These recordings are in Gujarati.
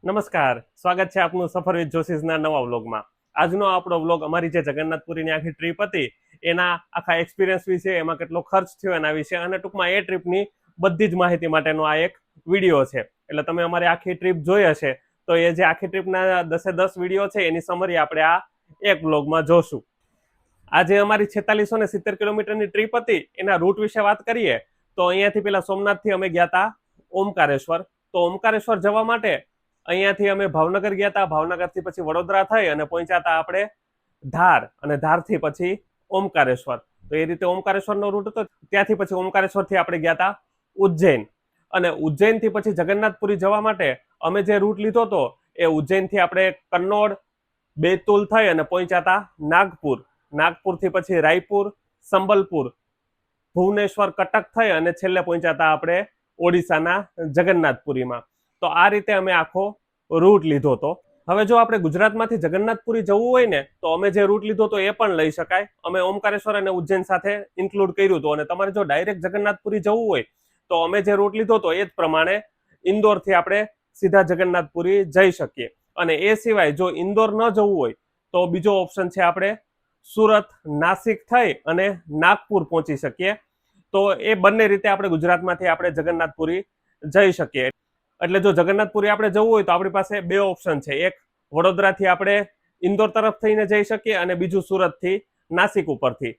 નમસ્કાર, સ્વાગત છે આપનું સફર વિથ જોશીસના નવા વ્લોગમાં. આજનો આપણો વ્લોગ અમારી જે જગન્નાથપુરીની આખી ટ્રીપ હતી એના આખા એક્સપિરિયન્સ વિશે, એમાં કેટલો ખર્ચ થયો એના વિશે અને ટૂંકમાં એ ટ્રીપની બધી જ માહિતી માટેનો આ એક વિડીયો છે. એટલે તમે અમારી આખી ટ્રીપ જોઈ હશે તો એ જે આખી ટ્રીપના 10 વિડીયો છે એની સમરી આપણે આ એક વ્લોગમાં જોશું. આજે અમારી 4670 કિલોમીટરની ટ્રીપ હતી એના રૂટ વિશે વાત કરીએ તો અહીંયાથી પેલા સોમનાથથી અમે ગયા હતા ઓમકારેશ્વર. તો ઓમકારેશ્વર જવા માટે અહીંયાથી અમે ભાવનગર ગયા હતા. ભાવનગરથી પછી વડોદરા થઈ અને પહોંચ્યા હતા આપણે ધાર, અને ધારથી પછી ઓમકારેશ્વર. તો એ રીતે ઓમકારેશ્વરનો રૂટ હતો. ત્યાંથી પછી ઓમકારેશ્વરથી આપણે ગયા હતા ઉજ્જૈન, અને ઉજ્જૈનથી પછી જગન્નાથપુરી જવા માટે અમે જે રૂટ લીધો હતો એ ઉજ્જૈનથી આપણે કન્નોડ, બેતુલ થઈ અને પહોંચ્યા હતા નાગપુર. નાગપુરથી પછી રાયપુર, સંબલપુર, ભુવનેશ્વર, કટક થઈ અને છેલ્લે પહોંચ્યા હતા આપણે ઓડિશાના જગન્નાથપુરીમાં. તો આ રીતે અમે આખો રૂટ લીધો હતો. હવે જો આપણે ગુજરાતમાંથી જગન્નાથપુરી જવું હોય ને તો અમે જે રૂટ લીધો હતો એ પણ લઈ શકાય. અમે ઓમકારેશ્વર અને ઉજ્જૈન સાથે ઇન્ક્લુડ કર્યું હતું. અને તમારે જો ડાયરેક્ટ જગન્નાથપુરી જવું હોય તો અમે જે રૂટ લીધો હતો એ જ પ્રમાણે ઇન્દોરથી આપણે સીધા જગન્નાથપુરી જઈ શકીએ. અને એ સિવાય જો ઇન્દોર ન જવું હોય તો બીજો ઓપ્શન છે, આપણે સુરત, નાસિક થઈ અને નાગપુર પહોંચી શકીએ. તો એ બંને રીતે આપણે ગુજરાતમાંથી આપણે જગન્નાથપુરી જઈ શકીએ. એટલે જો જગન્નાથપુરી આપણે જવું હોય તો આપણી પાસે બે ઓપ્શન છે. એક વડોદરાથી આપણે ઇન્દોર તરફ થઈને જઈ શકીએ અને બીજું સુરતથી નાસિક ઉપરથી.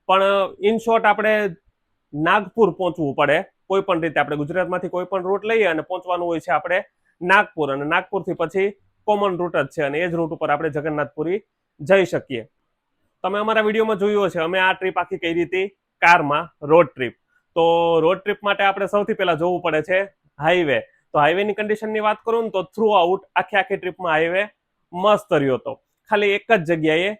પણ ઇન શોર્ટ આપણે નાગપુર પહોંચવું પડે કોઈ પણ રીતે. આપણે ગુજરાતમાંથી કોઈ પણ રૂટ લઈએ અને પહોંચવાનું હોય છે આપણે નાગપુર, અને નાગપુરથી પછી કોમન રૂટ જ છે અને એ જ રૂટ ઉપર આપણે જગન્નાથપુરી જઈ શકીએ. તમે અમારા વિડીયોમાં જોયું હશે અમે આ ટ્રીપ આખી કરી હતી કારમાં, રોડ ટ્રીપ. તો રોડ ટ્રીપ માટે આપણે સૌથી પહેલા જોવું પડે છે હાઈવે. તો હાઈવેની કન્ડિશનની વાત કરું ને તો થ્રુ આઉટ આખી ટ્રીપમાં હાઈવે મસ્ત રહ્યો હતો. ખાલી એક જ જગ્યાએ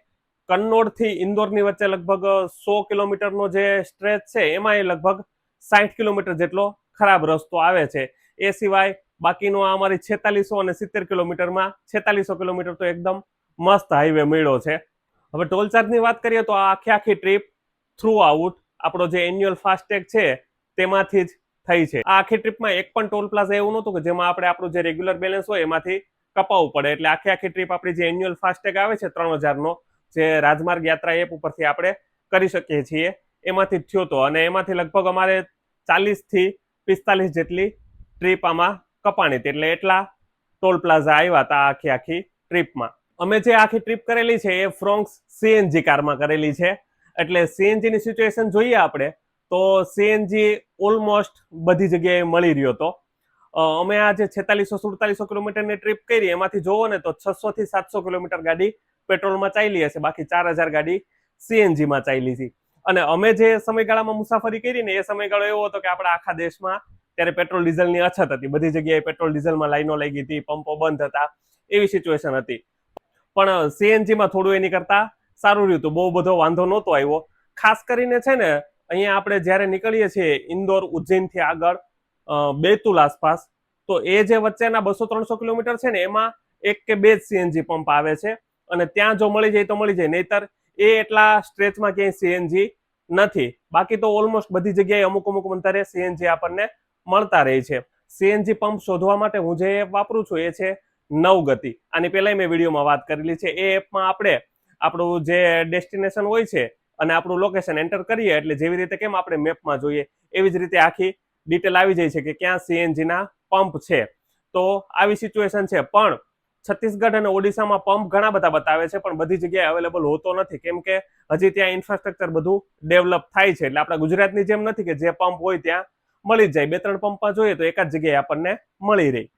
કન્નોડથી ઇન્દોરની વચ્ચે લગભગ 100 કિલોમીટરનો જે સ્ટ્રેચ છે એમાં એ લગભગ 60 કિલોમીટર જેટલો ખરાબ રસ્તો આવે છે. એ સિવાય બાકીનો અમારી 4600 અને 70 કિલોમીટરમાં 4600 કિલોમીટર તો એકદમ મસ્ત હાઈવે મળ્યો છે. હવે ટોલ ચાર્જની વાત કરીએ તો આ આખી ટ્રીપ થ્રુ આઉટ આપણો જે એન્યુઅલ ફાસ્ટેગ છે તેમાંથી જ થઈ છે. આ આખી ટ્રીપમાં એક પણ ટોલ પ્લાઝા એવું નહોતું કે જેમાં આપણે આપણું જે રેગ્યુલર બેલેન્સ હોય એમાંથી કપાવવું પડે. એટલે આખી ટ્રીપ આપણી જે એન્યુઅલ ફાસ્ટેગ આવે છે 3000નો, જે રાજમાર્ગ યાત્રા એપ ઉપરથી આપણે કરી શકીએ છીએ, એમાંથી જ થયો હતો. અને એમાંથી લગભગ અમારે 40 થી 45 જેટલી ટ્રીપ આમાં કપાણી હતી. એટલે એટલા ટોલ પ્લાઝા આવ્યા હતા આખી ટ્રીપમાં. અમે જે આખી ટ્રીપ કરેલી છે એ ફ્રોન્ક્સ સીએનજી કારમાં કરેલી છે. એટલે સીએનજીની સિચ્યુએશન જોઈએ આપણે તો સીએનજી ઓલમોસ્ટ બધી જગ્યાએ મળી રહ્યો હતો. અમે આ જે 4600-4700 કિલોમીટરની ટ્રીપ કરી એમાંથી જોવો ને તો 600 થી 700 કિલોમીટર ગાડી પેટ્રોલમાં ચાલી હશે, બાકી 4000 ગાડી સીએનજીમાં ચાલી હતી. અને અમે જે સમયગાળામાં મુસાફરી કરી ને એ સમયગાળો એવો હતો કે આપણા આખા દેશમાં ત્યારે પેટ્રોલ ડીઝલની અછત હતી. બધી જગ્યાએ પેટ્રોલ ડીઝલમાં લાઈનો લાગી હતી, પંપો બંધ હતા, એવી સિચ્યુએશન હતી. પણ સીએનજીમાં થોડું એની કરતા સારું રહ્યું હતું, બહુ બધો વાંધો નહોતો આવ્યો. ખાસ કરીને છે ને અહીંયા આપણે જ્યારે નીકળીએ છીએ ઇન્દોર, ઉજ્જૈનથી આગળ બેતુલ આસપાસ, તો એ જે વચ્ચેના 200-300 કિલોમીટર છે ને એમાં એક કે બે જ સીએનજી પંપ આવે છે. અને ત્યાં જો મળી જાય તો મળી જાય, નહીતર એ એટલા સ્ટ્રેચમાં ક્યાંય સીએનજી નથી. બાકી તો ઓલમોસ્ટ બધી જગ્યાએ અમુક અંતરે સીએનજી આપણને મળતા રહે છે. સીએનજી પંપ શોધવા માટે હું જે એપ વાપરું છું એ છે નવગતિ. આની પહેલાં મેં વિડીયોમાં વાત કરેલી છે. એ એપમાં આપણે આપણું જે ડેસ્ટિનેશન હોય છે અને આપણું લોકેશન એન્ટર કરીએ એટલે જેવી રીતે કેમ આપણે મેપમાં જોઈએ એવી જ રીતે આખી ડિટેલ આવી જાય છે કે ક્યાં સીએનજીના પંપ છે. તો આવી સિચ્યુએશન છે. પણ છત્તીસગઢ અને ઓડિશામાં પંપ ઘણા બધા બતાવે છે, પણ બધી જગ્યાએ અવેલેબલ હોતો નથી, કેમ કે હજી ત્યાં ઇન્ફ્રાસ્ટ્રક્ચર બધું ડેવલપ થાય છે. એટલે આપણા ગુજરાતની જેમ નથી કે જે પંપ હોય ત્યાં મળી જ જાય. 2-3 પંપમાં જોઈએ તો એક જ જગ્યાએ આપણને મળી રહી.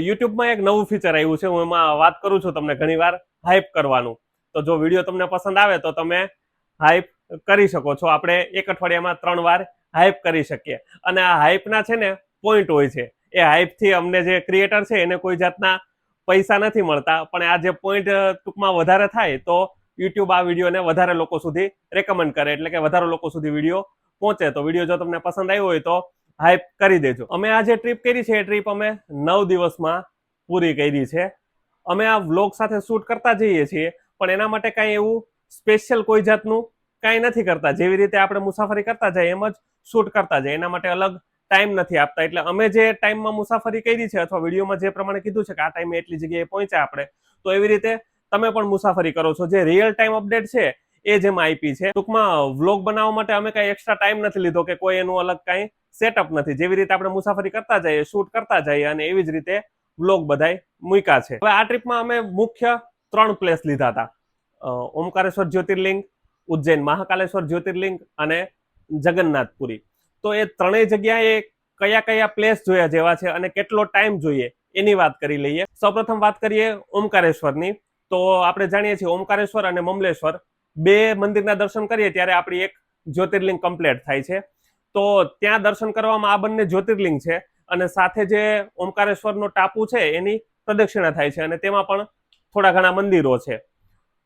યુટ્યુબમાં એક નવું ફીચર આવ્યું છે, હું એમાં વાત કરું છું તમને ઘણીવાર હાઇપ કરવાનું. તો જો વિડીયો તમને પસંદ આવે તો તમે હાઇપ કરી શકો છો. આપણે એક અઠવાડિયામાં 3 વાર હાઇપ કરી શકીએ. અને આ હાઇપના છે ને પોઈન્ટ હોય છે. એ હાઇપથી અમને જે ક્રિએટર છે એને કોઈ જાતના પૈસા નથી મળતા, પણ આ જે પોઈન્ટ ટૂંકમાં વધારે થાય તો યુટ્યુબ આ વિડીયોને વધારે લોકો સુધી રેકમેન્ડ કરે, એટલે કે વધારે લોકો સુધી વિડીયો પહોંચે. તો વિડીયો જો તમને પસંદ આવ્યો હોય તો હાઇપ કરી દેજો. અમે આ જે ટ્રીપ કરી છે એ ટ્રીપ અમે 9 દિવસમાં પૂરી કરી છે. અમે આ વ્લોગ સાથે શૂટ કરતા જઈએ છીએ, પણ એના માટે કાંઈ એવું સ્પેશિયલ કોઈ જાતનું કાંઈ નથી કરતા. જેવી રીતે આપણે મુસાફરી કરતા જાય એમ જ શૂટ કરતા જાય. એના માટે અલગ ટાઈમ નથી આપતા. એટલે અમે જે ટાઈમમાં મુસાફરી કરી છે અથવા વિડીયોમાં જે પ્રમાણે કીધું છે કે આ ટાઈમે એટલી જગ્યાએ પહોંચ્યા આપણે, તો એવી રીતે તમે પણ મુસાફરી કરો છો. જે રિયલ ટાઈમ અપડેટ છે એ જેમાં આપી છે. ટૂંકમાં વ્લોગ બનાવવા માટે અમે કઈ એક્સ્ટ્રા ટાઈમ નથી લીધો કે કોઈ એનું અલગ કઈ સેટઅપ નથી. જેવી રીતે આપણે મુસાફરી કરતા જઈએ, શૂટ કરતા જઈએ, અને એવી જ રીતે વ્લોગ બધાય મૂક્યા છે. હવે આ ટ્રીપમાં અમે મુખ્ય 3 પ્લેસ લીધા હતા: ઓમકારેશ્વર જ્યોતિર્લિંગ, ઉજ્જૈન મહાકાલેશ્વર જ્યોતિર્લિંગ અને જગન્નાથપુરી. તો એ ત્રણેય જગ્યાએ કયા કયા પ્લેસ જોયા જેવા છે અને કેટલો ટાઈમ જોઈએ એની વાત કરી લઈએ. સૌપ્રથમ વાત કરીએ ઓમકારેશ્વરની. તો આપણે જાણીએ છીએ ઓમકારેશ્વર અને મમલેશ્વર બે મંદિરના દર્શન કરીએ ત્યારે આપણી એક જ્યોતિર્લિંગ કમ્પ્લીટ થાય છે. તો ત્યાં દર્શન કરવામાં આ બંને જ્યોતિર્લિંગ છે અને સાથે જે ઓમકારેશ્વરનો ટાપુ છે એની પ્રદક્ષિણા થાય છે અને તેમાં પણ થોડા ઘણા મંદિરો છે.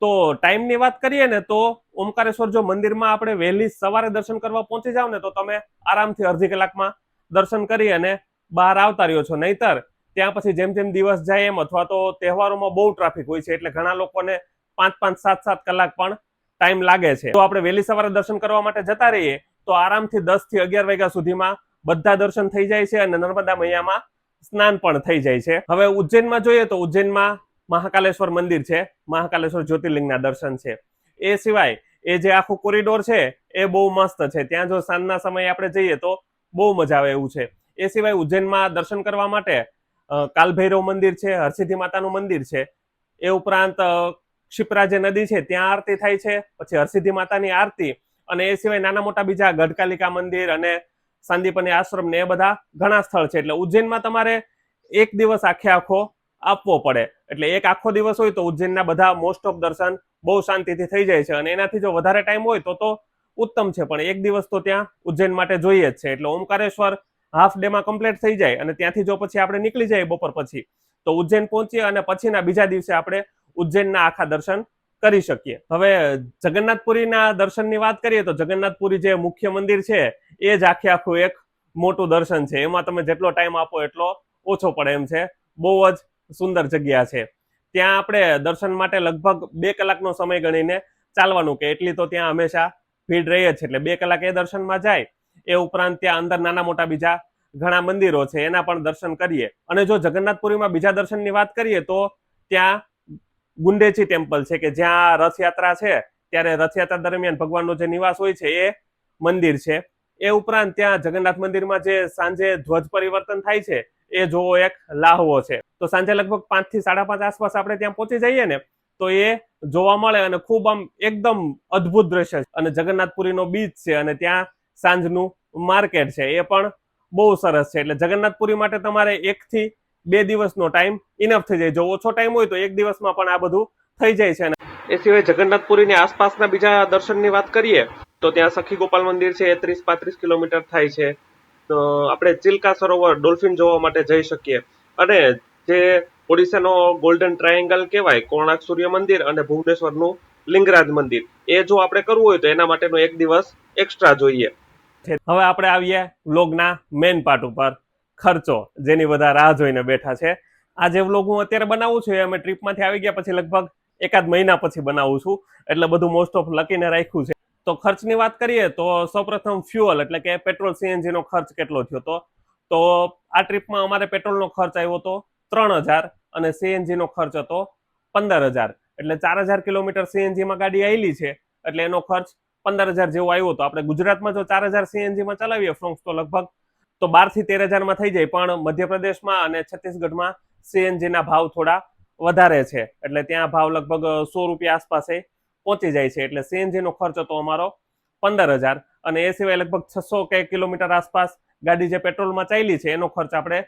તો ટાઈમની વાત કરીએ ને તો ઓમકારેશ્વર જો મંદિરમાં આપણે વહેલી સવારે દર્શન કરવા પહોંચી જાવ ને તો તમે આરામથી અડધી કલાકમાં દર્શન કરી અને બહાર આવતા રહ્યો છો. નહીતર ત્યાં પછી જેમ જેમ દિવસ જાય એમ અથવા તો તહેવારોમાં બહુ ટ્રાફિક હોય છે એટલે ઘણા લોકોને 5-5, 7-7 કલાક પણ ટાઈમ લાગે છે. તો આપણે વહેલી સવારે દર્શન કરવા માટે જતા રહીએ તો આરામથી 10 થી 11 વાગ્યા સુધીમાં બધા દર્શન થઈ જાય છે અને નર્મદા મૈયામાં સ્નાન પણ થઈ જાય છે. હવે ઉજ્જૈનમાં જોઈએ તો ઉજ્જૈનમાં મહાકાલેશ્વર મંદિર છે, મહાકાલેશ્વર જ્યોતિર્લિંગના દર્શન છે. એ સિવાય એ જે આખું કોરિડોર છે એ બહુ મસ્ત છે. ત્યાં જો સાંજના સમયે આપણે જઈએ તો બહુ મજા આવે એવું છે. એ સિવાય ઉજ્જૈનમાં દર્શન કરવા માટે કાલભૈરવ મંદિર છે, હરસિદ્ધિ માતાનું મંદિર છે. એ ઉપરાંત ક્ષિપ્રાજે નદી છે ત્યાં આરતી થાય છે, પછી હરસિદ્ધિ માતાની આરતી, અને એ સિવાય નાના મોટા બીજા ગઢકાલિકા મંદિર અને સાંદીપની આશ્રમ ને એ બધા ઘણા સ્થળ છે. એટલે ઉજ્જૈનમાં તમારે એક દિવસ આખો આપવો પડે. એટલે એક આખો દિવસ હોય તો ઉજ્જૈનના બધા મોસ્ટ ઓફ દર્શન બહુ શાંતિથી થઈ જાય છે. અને એનાથી જો વધારે ટાઈમ હોય તો ઉત્તમ છે, પણ એક દિવસ તો ત્યાં ઉજ્જૈન માટે જોઈએ જ છે. એટલે ઓમકારેશ્વર હાફ ડે માં કમ્પ્લીટ થઈ જાય અને ત્યાંથી જો પછી આપણે નીકળી જઈએ બપોર પછી તો ઉજ્જૈન પહોંચીએ અને પછીના બીજા દિવસે આપણે ઉજ્જૈનના આખા દર્શન કરી શકીએ. હવે જગન્નાથપુરીના દર્શનની વાત કરીએ તો જગન્નાથપુરી જે મુખ્ય મંદિર છે એ જ આખું એક મોટું દર્શન છે. એમાં તમે જેટલો ટાઈમ આપો એટલો ઓછો પડે એમ છે. બહુ જ સુંદર જગ્યા છે. ત્યાં આપણે દર્શન માટે લગભગ 2 કલાકનો સમય ગણીને ચાલવાનું, કે એટલી તો ત્યાં હંમેશા ભીડ રહે છે. એટલે 2 કલાક એ દર્શનમાં જાય. એ ઉપરાંત ત્યાં અંદર નાના મોટા બીજા ઘણા મંદિરો છે એના પણ દર્શન કરીએ. અને જો જગન્નાથપુરીમાં બીજા દર્શનની વાત કરીએ તો ત્યાં ગુંડેચી ટેમ્પલ છે કે જ્યાં રથયાત્રા છે ત્યારે રથયાત્રા દરમિયાન ભગવાનનો જે નિવાસ હોય છે એ મંદિર છે. એ ઉપરાંત ત્યાં જગન્નાથ મંદિરમાં જે સાંજે ધ્વજ પરિવર્તન થાય છે એ જોવો એક લાહવો છે. તો સાંજે લગભગ 5 થી 5:30 આસપાસ આપણે ત્યાં પહોંચી જઈએ ને તો એ જોવા મળે અને ખૂબ આમ એકદમ અદ્ભુત દ્રશ્ય છે. અને જગન્નાથપુરીનો બીચ છે અને ત્યાં સાંજનું માર્કેટ છે એ પણ બહુ સરસ છે. એટલે જગન્નાથપુરી માટે તમારે 1 થી 2 દિવસનો ટાઈમ ઇનફ થઈ જાય. જો ઓછો ટાઈમ હોય તો 1 દિવસમાં પણ આ બધું થઈ જાય છે. એ સિવાય જગન્નાથપુરીની આસપાસના બીજા દર્શનની વાત કરીએ તો ત્યાં સખી ગોપાલ મંદિર છે, 30-35 કિલોમીટર થાય છે. તો આપણે ચિલ્કા સરોવર ડોલ્ફિન જોવા માટે જઈ શકીએ. અને જે ઓડિશાનો ગોલ્ડન ટ્રાયેંગલ કહેવાય, કોણાર્ક સૂર્ય મંદિર અને ભુવનેશ્વરનું લિંગરાજ મંદિર, એ જો આપણે કરવું હોય તો એના માટેનો 1 દિવસ એક્સ્ટ્રા જોઈએ. હવે આપણે આવીએ વ્લોગના મેઇન પાર્ટ ઉપર, ખર્ચો, જેની બધા રાહ જોઈને બેઠા છે. આ જે વ્લોગ હું અત્યારે બનાવું છું એ અમે ટ્રીપમાંથી આવી ગયા પછી લગભગ 1 મહિના પછી બનાવું છું, એટલે બધું મોસ્ટ ઓફ લખીને રાખ્યું છે. તો ખર્ચની વાત કરીએ તો સૌપ્રથમ ફ્યુઅલ એટલે કે પેટ્રોલ સીએનજી નો ખર્ચ કેટલો થયો તો આ ટ્રીપમાં અમારે પેટ્રોલનો ખર્ચ આવ્યો હતો 3000 અને સીએનજી નો ખર્ચ હતો 15000. એટલે 4000 કિલોમીટર સીએનજીમાં ગાડી આવેલી છે એટલે એનો ખર્ચ 15000 જેવો આવ્યો હતો. આપણે ગુજરાતમાં જો 4000 સીએનજીમાં ચલાવીએ ફ્રોન્ક્સ તો લગભગ 12 થી 13000 માં થઈ જાય. પણ મધ્યપ્રદેશમાં અને છત્તીસગઢમાં સીએનજીના ભાવ થોડા વધારે છે એટલે ત્યાં ભાવ લગભગ 100 રૂપિયા આસપાસ પહોંચી જાય છે. એટલે સીએનજી નો ખર્ચ હતો અમારો 15000. અને એ સિવાય લગભગ 600 કિલોમીટર આસપાસ ગાડી જે પેટ્રોલમાં ચાલી છે એનો ખર્ચ આપણે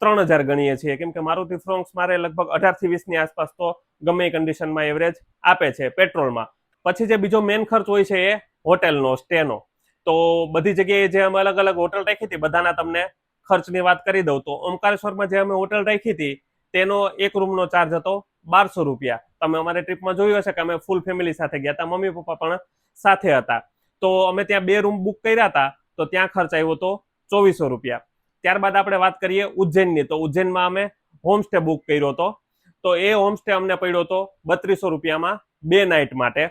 3000 ગણીએ છીએ, કેમ કે મારુતિ ફ્રોન્ક્સ મારે લગભગ 18 થી 20 ની આસપાસ તો ગમે એ કન્ડિશનમાં એવરેજ આપે છે પેટ્રોલમાં. પછી જે બીજો મેઇન ખર્ચ હોય છે એ હોટેલનો, સ્ટેનો. તો બધી જગ્યાએ જે અમે અલગ અલગ હોટલ રાખી હતી બધાના તમને ખર્ચની વાત કરી દઉં તો ઓમકારેશ્વરમાં જે અમે હોટલ રાખી હતી તેનો એક રૂમનો ચાર્જ હતો 1200 રૂપિયા. તમે અમારી ટ્રીપમાં જોયું હશે કે અમે ફૂલ ફેમિલી સાથે ગયા હતા, મમ્મી પપ્પા પણ સાથે હતા. તો અમે ત્યાં 2 રૂમ બુક કર્યા હતા તો ત્યાં ખર્ચ આવ્યો હતો 2400 રૂપિયા. ત્યારબાદ આપણે વાત કરીએ ઉજ્જૈનની, તો ઉજ્જૈનમાં અમે હોમસ્ટે બુક કર્યો હતો. તો એ હોમસ્ટે અમને પડ્યો હતો 3200 રૂપિયામાં 2 નાઇટ માટે.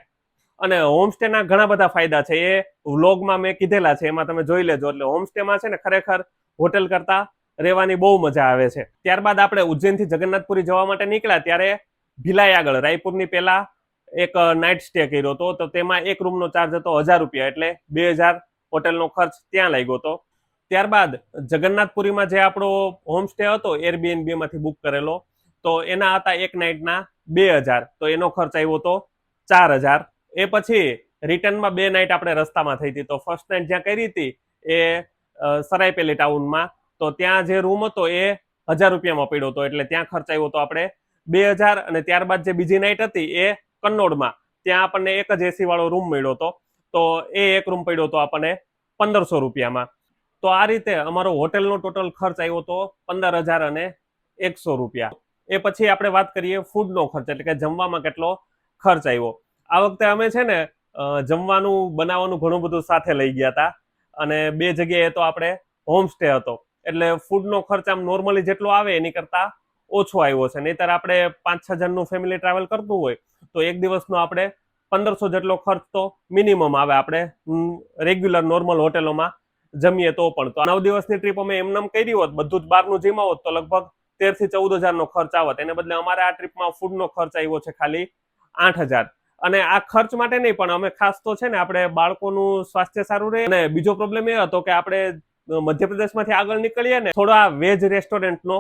અને હોમસ્ટેના ઘણા બધા ફાયદા છે, એ વ્લોગમાં મેં કીધેલા છે, એમાં તમે જોઈ લેજો. એટલે હોમસ્ટેમાં છે ને ખરેખર હોટેલ કરતા રહેવાની બહુ મજા આવે છે. ત્યારબાદ આપણે ઉજ્જૈનથી જગન્નાથપુરી જવા માટે નીકળ્યા ત્યારે ભિલાઈ આગળ રાયપુરની પહેલા એક નાઇટ સ્ટે કર્યો હતો. તો તેમાં એક રૂમનો ચાર્જ હતો 1000 રૂપિયા, એટલે 2000 હોટેલનો ખર્ચ ત્યાં લાગ્યો હતો. ત્યારબાદ જગન્નાથપુરીમાં જે આપણો હોમ સ્ટે હતો એરબીએનબી માંથી બુક કરેલો, તો એના હતા એક નાઇટના 2000, તો એનો ખર્ચ આવ્યો હતો 4000. એ પછી રિટર્નમાં 2 નાઇટ આપણે રસ્તામાં થઈ હતી. તો ફર્સ્ટ નાઇટ જ્યાં કરી હતી એ સરાયપેલી ટાઉનમાં, તો ત્યાં જે રૂમ હતો એ 1000 રૂપિયામાં પડ્યો હતો, એટલે ત્યાં ખર્ચ આવ્યો હતો આપણે 2000. અને ત્યારબાદ જે બીજી નાઇટ હતી એ કન્નોડમાં, ત્યાં આપણને એક જ એસી વાળો રૂમ મળ્યો હતો, તો એ એક રૂમ પડ્યો હતો આપણને 1500 રૂપિયામાં. તો આ રીતે અમારો હોટેલનો ટોટલ ખર્ચ આવ્યો હતો 15100 રૂપિયા. એ પછી આપણે વાત કરીએ ફૂડનો ખર્ચ, એટલે કે જમવામાં કેટલો ખર્ચ આવ્યો. આ વખતે અમે છે ને જમવાનું બનાવવાનું ઘણું બધું સાથે લઈ ગયા હતા, અને 2 જગ્યાએ તો આપણે હોમ સ્ટે હતો, એટલે ફૂડનો ખર્ચ આમ નોર્મલી જેટલો આવે એની કરતા ઓછો આવ્યો છે. નહીતર આપણે 5-6 જણનું ફેમિલી ટ્રાવેલ કરતું હોય તો એક દિવસનો આપણે 1500 જેટલો ખર્ચ તો મિનિમમ આવે, આપણે રેગ્યુલર નોર્મલ હોટેલોમાં જમીએ તો પણ. તો 9 દિવસની ટ્રીપ અમે એમનેમ કરી હોત, બધું જ બહારનું જમ્યા હોત, તો લગભગ 13 થી 14 હજારનો ખર્ચ આવત. એને બદલે અમારે આ ટ્રીપમાં ફૂડનો ખર્ચ આવ્યો છે ખાલી 8000. અને આ ખર્ચ માટે નહીં, પણ અમે ખાસ તો છે ને આપણે બાળકોનું સ્વાસ્થ્ય સારું રહે. અને બીજો પ્રોબ્લેમ એ હતો કે આપણે મધ્યપ્રદેશમાંથી આગળ નીકળીએ ને, થોડા વેજ રેસ્ટોરન્ટનો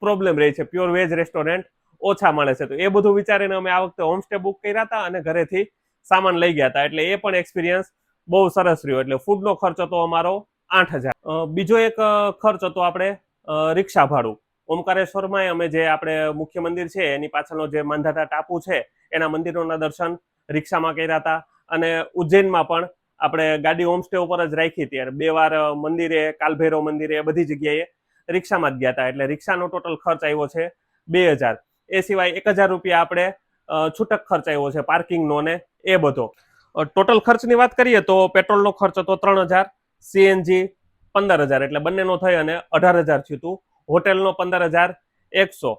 પ્રોબ્લેમ રહે છે, પ્યોર વેજ રેસ્ટોરન્ટ ઓછા મળે છે. તો એ બધું વિચારીને અમે આ વખતે હોમસ્ટે બુક કર્યા હતા અને ઘરેથી સામાન લઈ ગયા હતા, એટલે એ પણ એક્સપિરિયન્સ બહુ સરસ રહ્યો. એટલે ફૂડનો ખર્ચ હતો અમારો 8000. બીજો એક ખર્ચ હતો આપણે રિક્ષા ભાડું. ઓમકારેશ્વરમાં અમે જે આપણે મુખ્ય મંદિર છે એની પાછળનો જે માંધાતા ટાપુ છે એના મંદિરોના દર્શન રિક્ષામાં કર્યા હતા. અને ઉજ્જૈનમાં પણ આપણે ગાડી હોમસ્ટે ઉપર જ રાખી હતી, અને 2 વાર મંદિરે, કાલભૈરવ મંદિરે, બધી જગ્યાએ રિક્ષામાં જ ગયા હતા. એટલે રિક્ષાનો ટોટલ ખર્ચ આવ્યો છે 2000. એ સિવાય 1000 રૂપિયા આપણે છૂટક ખર્ચ આવ્યો છે પાર્કિંગનો ને એ બધો. ટોટલ ખર્ચની વાત કરીએ તો પેટ્રોલનો ખર્ચ હતો 3000, સીએનજી 15000, એટલે બંનેનો થઈ અને 18000 થયું હતું. હોટેલનો 15100,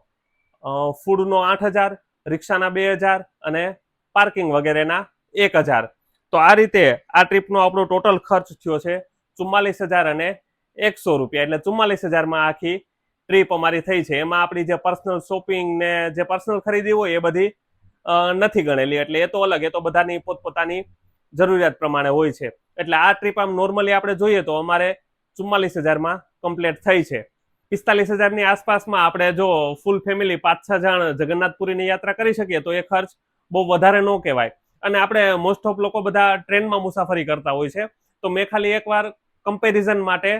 ફૂડનો 8000, રિક્ષાના 2000 અને પાર્કિંગ વગેરેના 1000. તો આ રીતે આ ટ્રીપનો આપણો ટોટલ ખર્ચ થયો છે 44100 રૂપિયા. એટલે 44000માં આખી ટ્રીપ અમારી થઈ છે. એમાં આપણી જે પર્સનલ શોપિંગ ને જે પર્સનલ ખરીદી હોય એ બધી નથી ગણેલી, એટલે એ તો અલગ, એ તો બધાની પોતપોતાની જરૂરિયાત પ્રમાણે હોય છે. એટલે આ ટ્રીપ આમ નોર્મલી આપણે જોઈએ તો અમારે 44000માં કમ્પ્લીટ થઈ છે. 45000ની આસપાસમાં આપણે જો ફૂલ ફેમિલી 5-6 જણ જગન્નાથપુરીની યાત્રા કરી શકીએ તો એ ખર્ચ બહુ વધારે ન કહેવાય. અને આપણે મોસ્ટ ઓફ લોકો બધા ટ્રેનમાં મુસાફરી કરતા હોય છે, તો મેં ખાલી એકવાર કમ્પેરિઝન માટે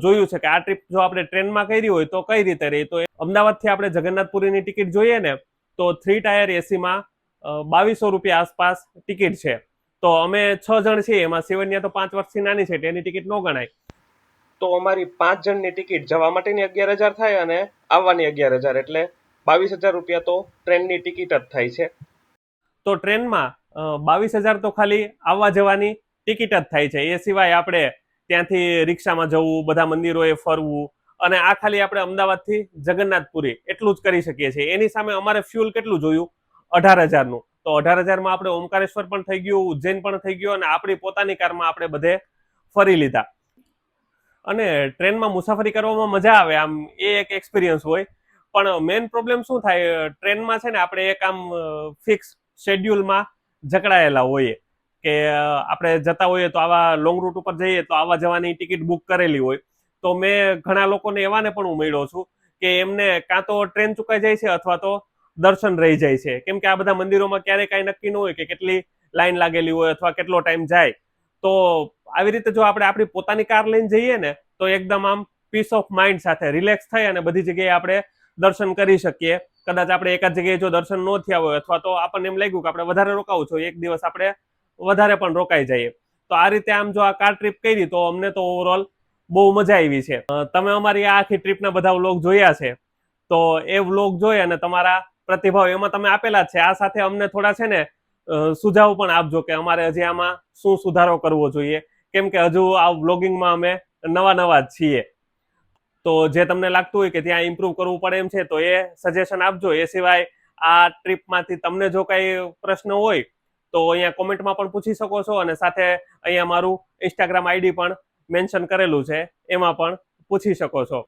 જોયું છે કે આ ટ્રીપ જો આપણે ટ્રેનમાં કરી હોય તો કઈ રીતે રહી. તો અમદાવાદથી આપણે જગન્નાથપુરીની ટિકિટ જોઈએ ને તો 3 ટાયર એસીમાં 2200 રૂપિયા આસપાસ ટિકિટ છે. તો અમે 6 જણ છીએ, એમાં શિવન્યા તો 5 વર્ષથી નાની છે, એની ટિકિટ ન ગણાય. તો અમારી 5 જણની ટિકિટ જવા માટેની 11000 થાય અને આવવાની 11000, એટલે 22000 રૂપિયા તો ટ્રેનની ટિકિટ જ થાય છે. તો ટ્રેનમાં 22000 તો ખાલી આવવા જવાની ટિકિટ જ થાય છે. એ સિવાય આપણે ત્યાંથી રિક્ષામાં જવું, બધા મંદિરોએ ફરવું, અને આ ખાલી આપણે અમદાવાદથી જગન્નાથપુરી એટલું જ કરી શકીએ છીએ. એની સામે અમારે ફ્યુલ કેટલું જોયું? 18000નું. તો 18000માં આપણે ઓમકારેશ્વર પણ થઈ ગયું, ઉજ્જૈન પણ થઈ ગયું, અને આપણી પોતાની કારમાં આપણે બધે ફરી લીધા. અને ટ્રેનમાં મુસાફરી કરવામાં મજા આવે, આમ એ એક એક્સપિરિયન્સ હોય. પણ મેઇન પ્રોબ્લેમ શું થાય ટ્રેનમાં છે ને, આપણે એક આમ ફિક્સ શેડ્યુલમાં જકડાયેલા હોઈએ કે આપણે જતા હોઈએ તો આવા લોંગ રૂટ ઉપર જઈએ તો આવા જવાની ટિકિટ બુક કરેલી હોય. તો મેં ઘણા લોકોને એવાને પણ હું મળ્યો છું કે એમને કાં તો ટ્રેન ચૂકાઈ જાય છે અથવા તો દર્શન રહી જાય છે, કેમ કે આ બધા મંદિરોમાં ક્યારેય કાંઈ નક્કી ન હોય કે કેટલી લાઈન લાગેલી હોય અથવા કેટલો ટાઈમ જાય. તો આવી રીતે જો આપણે આપણી પોતાની કાર લઈને જઈએ ને તો એકદમ આમ પીસ ઓફ માઇન્ડ સાથે રિલેક્સ થઈ અને બધી જગ્યાએ આપણે દર્શન કરી શકીએ. કદાચ આપણે એકાદ જગ્યાએ જો દર્શન ન થયા હોય અથવા તો આપણને એમ લાગ્યું કે આપણે વધારે રોકાવું છું, એક દિવસ આપણે વધારે પણ રોકાઈ જઈએ. તો આ રીતે આમ જો આ કાર ટ્રીપ કરી તો અમને તો ઓવરઓલ બહુ મજા આવી છે. તમે અમારી આ આખી ટ્રીપના બધા વ્લોગ જોયા છે, તો એ વ્લોગ જોઈ અને તમારા પ્રતિભાવ એમાં તમે આપેલા જ છે. આ સાથે અમને થોડા છે ને સુઝાવ પણ આપજો કે અમારે હજી આમાં શું સુધારો કરવો જોઈએ, કેમ કે હજુ આ વ્લોગિંગમાં અમે નવા જ છીએ. તો જે તમને લાગતું હોય કે ત્યાં ઇમ્પ્રુવ કરવું પડે એમ છે તો એ સજેશન આપજો. એ સિવાય આ ટ્રીપમાંથી તમને જો કંઈ પ્રશ્ન હોય તો અહીંયા કોમેન્ટમાં પણ પૂછી શકો છો, અને સાથે અહીંયા મારું ઇન્સ્ટાગ્રામ આઈડી પણ મેન્શન કરેલું છે, એમાં પણ પૂછી શકો છો.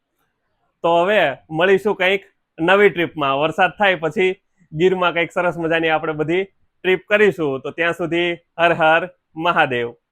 તો હવે મળીશું કંઈક નવી ટ્રીપમાં. વરસાદ થાય પછી ગીરમાં કંઈક સરસ મજાની આપણે બધી ટ્રીપ કરીશું. તો ત્યાં સુધી હર હર મહાદેવ.